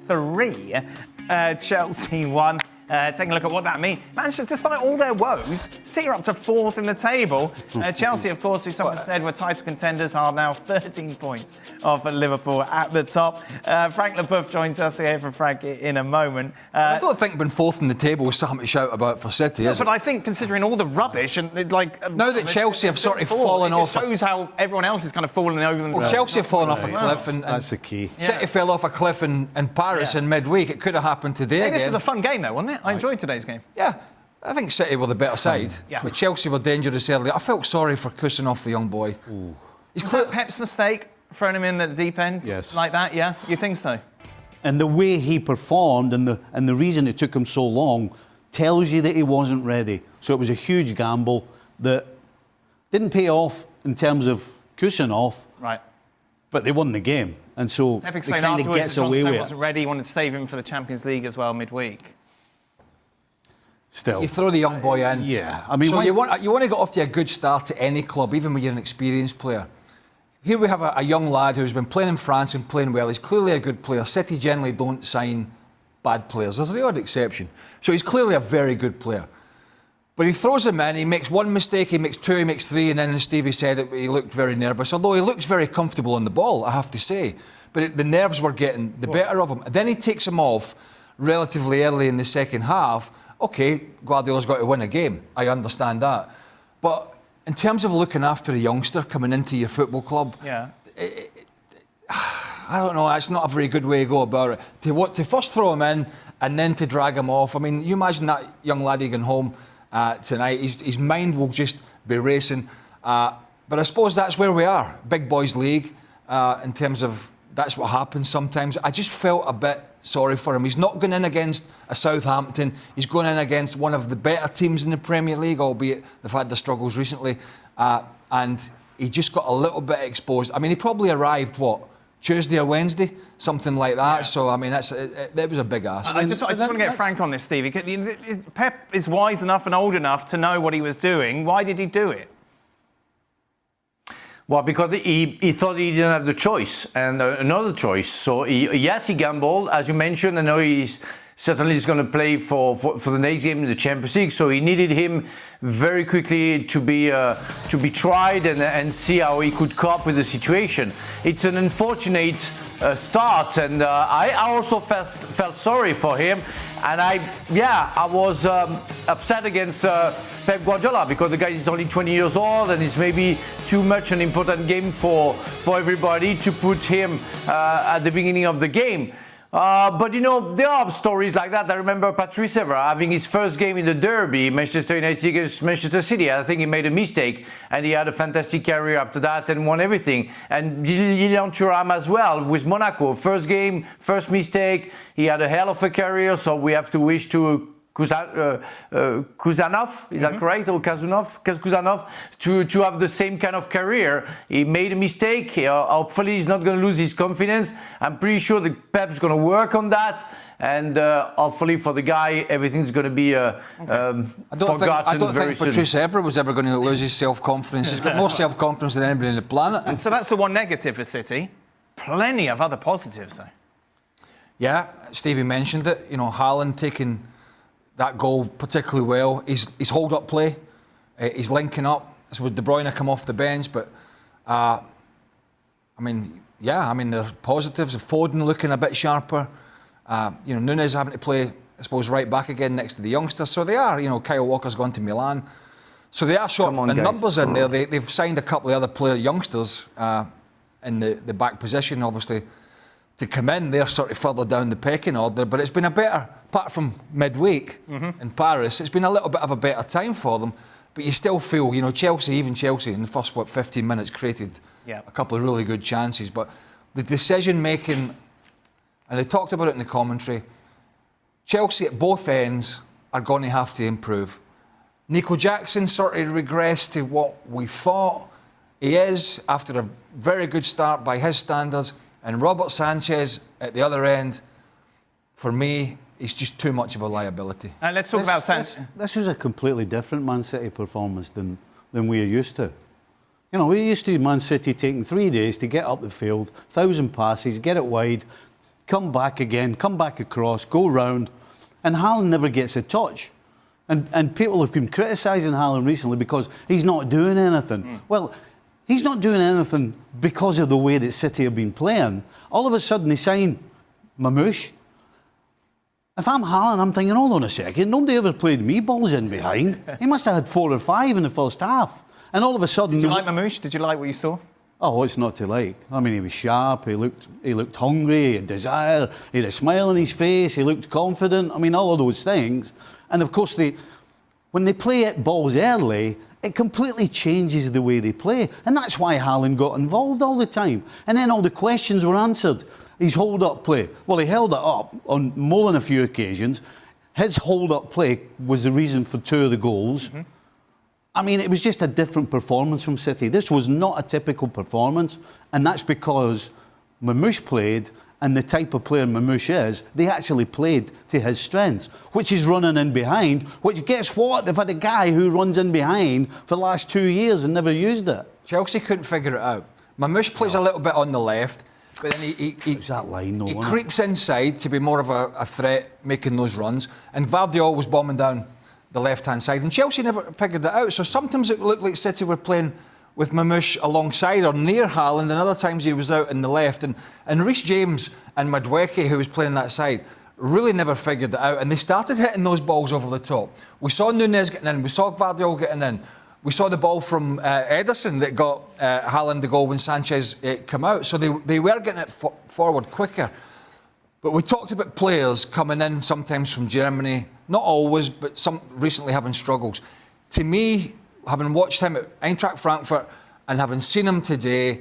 3. Chelsea 1. Taking a look at what that means. Manchester, despite all their woes, City are up to 4th in the table. Chelsea, of course, who someone said were title contenders, are now 13 points off Liverpool at the top. Frank Leboeuf joins us here from Frank in a moment. I don't think being 4th in the table is something to shout about for City, is it? But I think considering all the rubbish and now that Chelsea have sort of fallen off, it shows how everyone else is kind of falling over themselves. Well, Chelsea have fallen off a cliff, and that's the key. City fell off a cliff in Paris in midweek. It could have happened today. This was a fun game, though, wasn't it? I enjoyed today's game. Yeah, I think City were the better side, but Chelsea were dangerous early. I felt sorry for cussing off the young boy. Was that Pep's mistake, throwing him in the deep end? Yes. Like that, yeah? You think so? And the way he performed and the reason it took him so long tells you that he wasn't ready. So it was a huge gamble that didn't pay off in terms of cussing off. Right. But they won the game. And so Pep it explained kind of afterwards gets that away Johnson with wasn't ready. He wanted to save him for the Champions League as well midweek. Still, you throw the young boy in. Yeah, I mean, so you want to get off to a good start at any club, even when you're an experienced player. Here we have a young lad who's been playing in France and playing well. He's clearly a good player. City generally don't sign bad players. There's the odd exception. So he's clearly a very good player. But he throws him in, he makes one mistake, he makes two, he makes three, and then as Stevie said, he looked very nervous. Although he looks very comfortable on the ball, I have to say. But the nerves were getting the better of him. And then he takes him off relatively early in the second half. OK, Guardiola's got to win a game. I understand that. But in terms of looking after a youngster coming into your football club, I don't know, that's not a very good way to go about it. To first throw him in and then to drag him off. I mean, you imagine that young laddie going home tonight, his mind will just be racing. But I suppose that's where we are, Big Boys League, in terms of that's what happens sometimes. I just felt a bit sorry for him. He's not going in against a Southampton. He's going in against one of the better teams in the Premier League, albeit they've had their struggles recently. And he just got a little bit exposed. I mean, he probably arrived, Tuesday or Wednesday? Something like that. Yeah. So, I mean, that was a big ask. I just want to get Frank on this, Stevie. Pep is wise enough and old enough to know what he was doing. Why did he do it? Well, because he thought he didn't have the choice and another choice. So, yes, he gambled. As you mentioned, I know he's certainly going to play for the next game in the Champions League. So he needed him very quickly to be tried and see how he could cope with the situation. It's an unfortunate start, and I also felt sorry for him. And I was upset against Pep Guardiola because the guy is only 20 years old and it's maybe too much an important game for everybody to put him at the beginning of the game. But, there are stories like that. I remember Patrice Evra having his first game in the derby, Manchester United against Manchester City. I think he made a mistake, and he had a fantastic career after that and won everything. And Lilian Thuram as well with Monaco. First game, first mistake. He had a hell of a career, so we have to wish to Kuzanov, is that correct? Or Kuzanov, to have the same kind of career. He made a mistake. Hopefully he's not going to lose his confidence. I'm pretty sure the Pep's going to work on that. And hopefully for the guy, everything's going to be forgotten I don't very think soon. Patrice Evra was ever going to lose his self-confidence. He's got more self-confidence than anybody on the planet. So that's the one negative for City. Plenty of other positives, though. Yeah, Stevie mentioned it. Haaland taking that goal particularly well. His hold-up play, he's linking up. So with De Bruyne come off the bench, but there are positives. Foden looking a bit sharper. Nunes having to play, I suppose, right back again next to the youngsters. So they are. Kyle Walker's gone to Milan. So they are short on numbers in there. They've signed a couple of other youngsters in the back position, obviously, to come in. They're sort of further down the pecking order, but it's been a better, apart from midweek in Paris, it's been a little bit of a better time for them. But you still feel, Chelsea in the first 15 minutes created a couple of really good chances. But the decision making, and they talked about it in the commentary, Chelsea at both ends are going to have to improve. Nicol Jackson sort of regressed to what we thought he is after a very good start by his standards. And Robert Sanchez at the other end, for me, is just too much of a liability. And let's talk about Sanchez. This is a completely different Man City performance than we're used to. We're used to Man City taking 3 days to get up the field, 1,000 passes, get it wide, come back again, come back across, go round, and Haaland never gets a touch. And people have been criticising Haaland recently because he's not doing anything. Well, he's not doing anything because of the way that City have been playing. All of a sudden, they sign Mamouche. If I'm Haaland, I'm thinking, hold on a second, nobody ever played me balls in behind. He must have had 4 or 5 in the first half. And all of a sudden... Did you like Mamouche? Did you like what you saw? Oh, what's not to like? I mean, he was sharp, he looked hungry, he had desire, he had a smile on his face, he looked confident. I mean, all of those things. And of course, when they play at balls early, it completely changes the way they play. And that's why Haaland got involved all the time. And then all the questions were answered. His hold-up play. Well, he held it up on more than a few occasions. His hold-up play was the reason for 2 of the goals. Mm-hmm. I mean, it was just a different performance from City. This was not a typical performance, and that's because Mamouche played, and the type of player Mamouche is, they actually played to his strengths, which is running in behind, which, guess what? They've had a guy who runs in behind for the last 2 years and never used it. Chelsea couldn't figure it out. Mamouche plays a little bit on the left, but then he that line, though, he creeps inside to be more of a threat, making those runs, and Vardy was bombing down the left-hand side, and Chelsea never figured it out. So sometimes it looked like City were playing with Mamouche alongside or near Haaland, and other times he was out in the left. And Reece James and Madueke, who was playing that side, really never figured it out, and they started hitting those balls over the top. We saw Núñez getting in, we saw Gvardiol getting in, we saw the ball from Ederson that got Haaland the goal when Sanchez came out. So they were getting it forward quicker. But we talked about players coming in sometimes from Germany, not always, but some recently having struggles. To me, having watched him at Eintracht Frankfurt and having seen him today,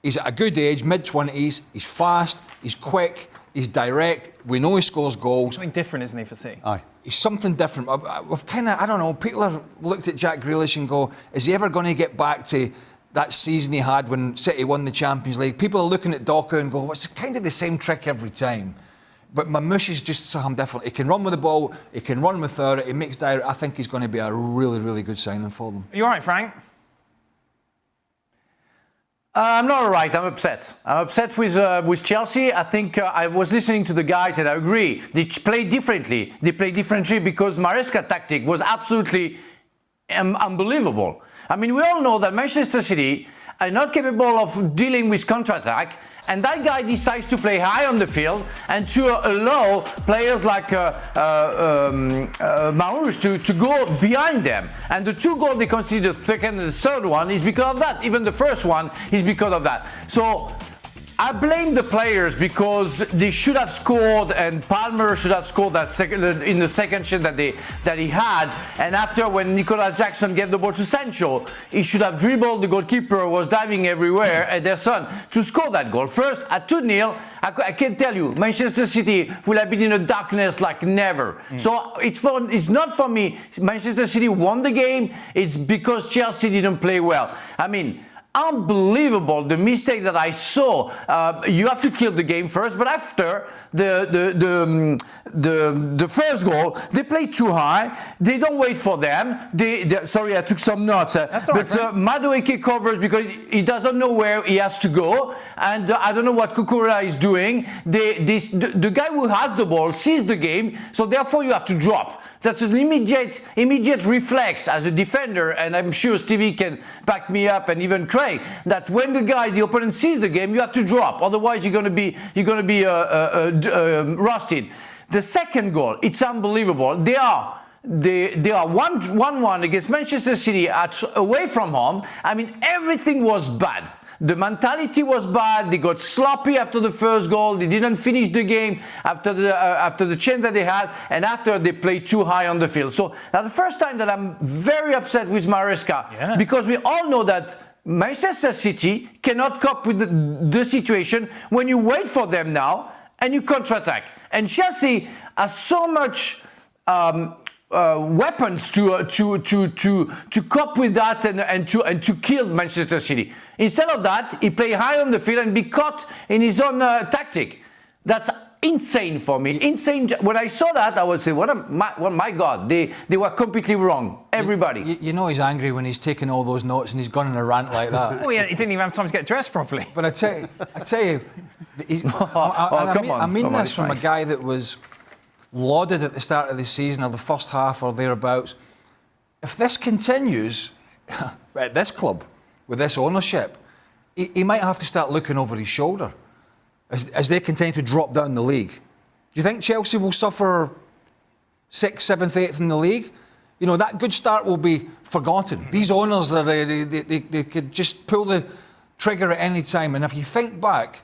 he's at a good age, mid-20s, he's fast, he's quick, he's direct, we know he scores goals. Something different, isn't he, for City? Aye. He's something different. We've kind of, I don't know, people have looked at Jack Grealish and go, is he ever going to get back to that season he had when City won the Champions League? People are looking at Doku and go, well, it's kind of the same trick every time. But Mamouche is just something different. He can run with the ball, he can run without it, he makes direct. I think he's going to be a really, really good signing for them. Are you all right, Frank? I'm not all right. I'm upset. I'm upset with Chelsea. I think I was listening to the guys and I agree. They play differently. They play differently because Maresca's tactic was absolutely unbelievable. I mean, we all know that Manchester City are not capable of dealing with counter-attack, and that guy decides to play high on the field and to allow players like Mamouche to go behind them. And the 2 goals they conceded, the second and the third one, is because of that. Even the first one is because of that. So I blame the players because they should have scored, and Palmer should have scored in the second chance that he had. And after, when Nicolas Jackson gave the ball to Sancho, he should have dribbled. The goalkeeper was diving everywhere, Ederson, to score that goal. First, at 2-0, I can tell you, Manchester City will have been in a darkness like never. So it's not for me. Manchester City won the game. It's because Chelsea didn't play well. I mean, unbelievable, the mistake that I saw. You have to kill the game first, but after the first goal, they play too high. They don't wait for them. Sorry, I took some notes. That's all right, but Madueke covers because he doesn't know where he has to go, and I don't know what Cucurella is doing. The guy who has the ball sees the game, so therefore you have to drop. That's an immediate reflex as a defender, and I'm sure Stevie can back me up, and even Craig, that when the opponent sees the game, you have to drop. Otherwise, you're going to be rusted. The second goal, it's unbelievable. They are 1-1 against Manchester City away from home. I mean, everything was bad. The mentality was bad. They got sloppy after the first goal. They didn't finish the game after the chance that they had, and after they played too high on the field. So that's the first time that I'm very upset with Maresca, because we all know that Manchester City cannot cope with the situation when you wait for them now and you counterattack. And Chelsea has so much weapons to cope with that and to kill Manchester City. Instead of that, he play high on the field and be caught in his own tactic. That's insane for me. Insane. When I saw that, I would say, my God, they were completely wrong. Everybody. You know he's angry when he's taking all those notes and he's gone in a rant like that. Oh yeah, he didn't even have time to get dressed properly. But I tell you, I mean this from a guy that was lauded at the start of the season or the first half or thereabouts. If this continues at this club with this ownership, he might have to start looking over his shoulder as they continue to drop down the league. Do you think Chelsea will suffer 6th, 7th, 8th in the league? You know, that good start will be forgotten. These owners, they could just pull the trigger at any time. And if you think back,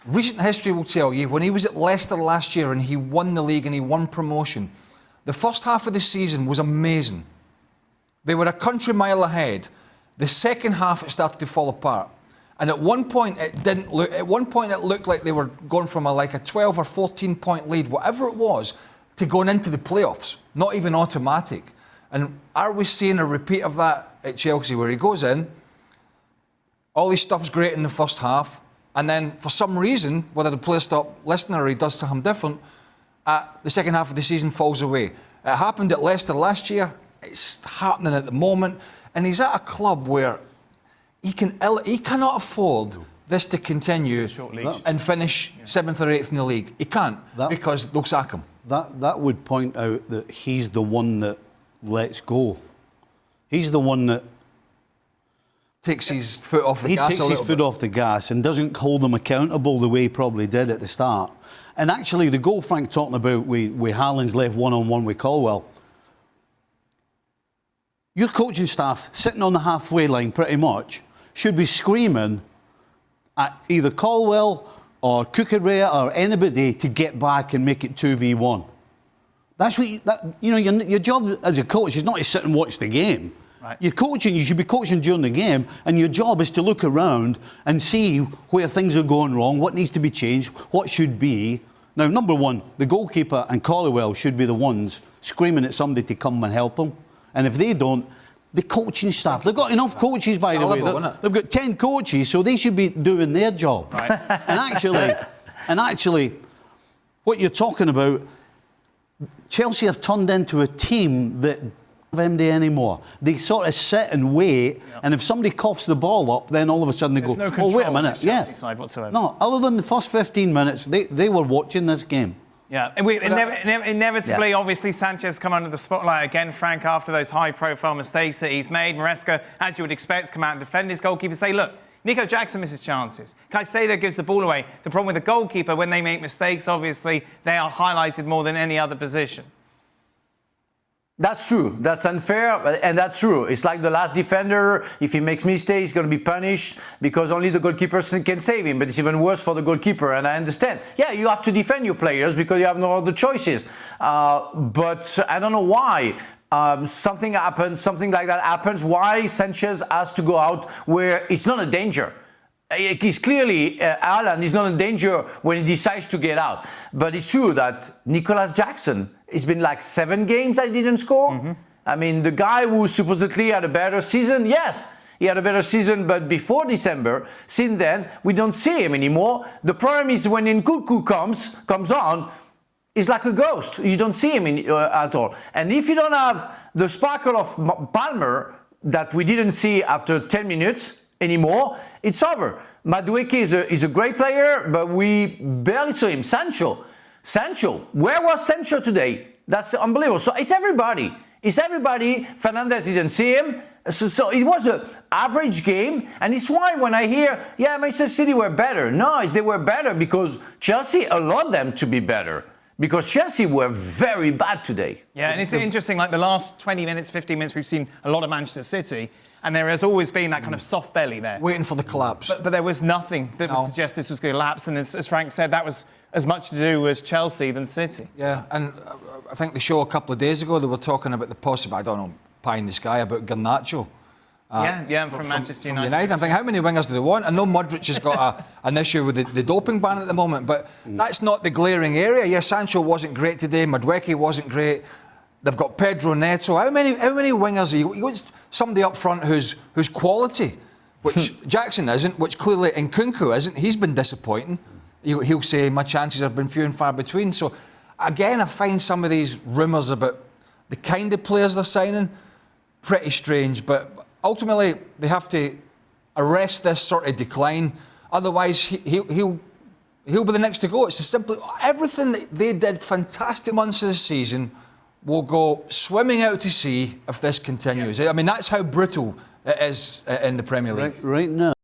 recent history will tell you, when he was at Leicester last year and he won the league and he won promotion, the first half of the season was amazing. They were a country mile ahead. The second half, it started to fall apart. And at one point, it didn't look. At one point, it looked like they were going from a 12 or 14 point lead, whatever it was, to going into the playoffs. Not even automatic. And are we seeing a repeat of that at Chelsea, where he goes in, all his stuff's great in the first half, and then for some reason, whether the players stop listening or he does something different, the second half of the season falls away. It happened at Leicester last year. It's happening at the moment, and he's at a club where he cannot afford this to continue and finish 7th or 8th in the league. He can't, because they'll sack him. That would point out that he's the one that lets go. He's the one that takes his foot off the gas. He takes his foot off the gas and doesn't hold them accountable the way he probably did at the start. And actually, the goal Frank talking about with Haaland's left one-on-one with Colwell, your coaching staff sitting on the halfway line pretty much should be screaming at either Colwell or Cucurella or anybody to get back and make it 2v1. That's what your job as a coach is not to sit and watch the game. Right. You're coaching, you should be coaching during the game, and your job is to look around and see where things are going wrong, what needs to be changed, what should be. Now, number one, the goalkeeper and Colwell should be the ones screaming at somebody to come and help them. And if they don't, the coaching staff, they've got enough coaches, by the way. They've got 10 coaches, so they should be doing their job. Right. and actually, what you're talking about, Chelsea have turned into a team that don't have MD anymore. They sort of sit and wait, and if somebody coughs the ball up, then all of a sudden they go, oh, wait a minute. Chelsea side whatsoever. No, other than the first 15 minutes, they were watching this game. Yeah, and inevitably, obviously, Sanchez come under the spotlight again, Frank, after those high-profile mistakes that he's made. Maresca, as you would expect, come out and defend his goalkeeper, say, look, Nico Jackson misses chances. Caicedo gives the ball away. The problem with the goalkeeper, when they make mistakes, obviously, they are highlighted more than any other position. That's true. That's unfair, and that's true. It's like the last defender. If he makes mistakes, he's going to be punished because only the goalkeeper can save him. But it's even worse for the goalkeeper, and I understand. Yeah, you have to defend your players because you have no other choices. But I don't know why. Something happens, something like that happens. Why Sanchez has to go out where it's not a danger? He's clearly, Haaland is not in danger when he decides to get out. But it's true that Nicolas Jackson, it's been like 7 games that he didn't score. Mm-hmm. I mean, the guy who supposedly had a better season, yes, he had a better season, but before December, since then, we don't see him anymore. The problem is when Nkunku comes on, he's like a ghost. You don't see him at all. And if you don't have the sparkle of Palmer that we didn't see after 10 minutes, anymore, it's over. Madueke is a great player, but we barely saw him. Sancho, where was Sancho today? That's unbelievable. So it's everybody. Fernandes didn't see him. So it was an average game, and it's why when I hear, Manchester City were better. No, they were better because Chelsea allowed them to be better. Because Chelsea were very bad today. Yeah, and it's interesting, like the last 20 minutes, 15 minutes, we've seen a lot of Manchester City, and there has always been that kind of soft belly there. Waiting for the collapse. But there was nothing that would suggest this was going to collapse, and as Frank said, that was as much to do with Chelsea than City. Yeah, and I think the show a couple of days ago, they were talking about the possible, I don't know, pie in the sky, about Garnacho. From Manchester United. I'm thinking, how many wingers do they want? I know Modric has got an issue with the doping ban at the moment, but that's not the glaring area. Yes, Sancho wasn't great today. Madueke wasn't great. They've got Pedro Neto. How many wingers are you want? Somebody up front who's quality, which Jackson isn't, which clearly Nkunku isn't. He's been disappointing. he'll say my chances have been few and far between. So again, I find some of these rumours about the kind of players they're signing pretty strange. But ultimately, they have to arrest this sort of decline. Otherwise, he'll be the next to go. It's simply everything that they did fantastic months of the season will go swimming out to sea if this continues. I mean, that's how brutal it is in the Premier League. Right now.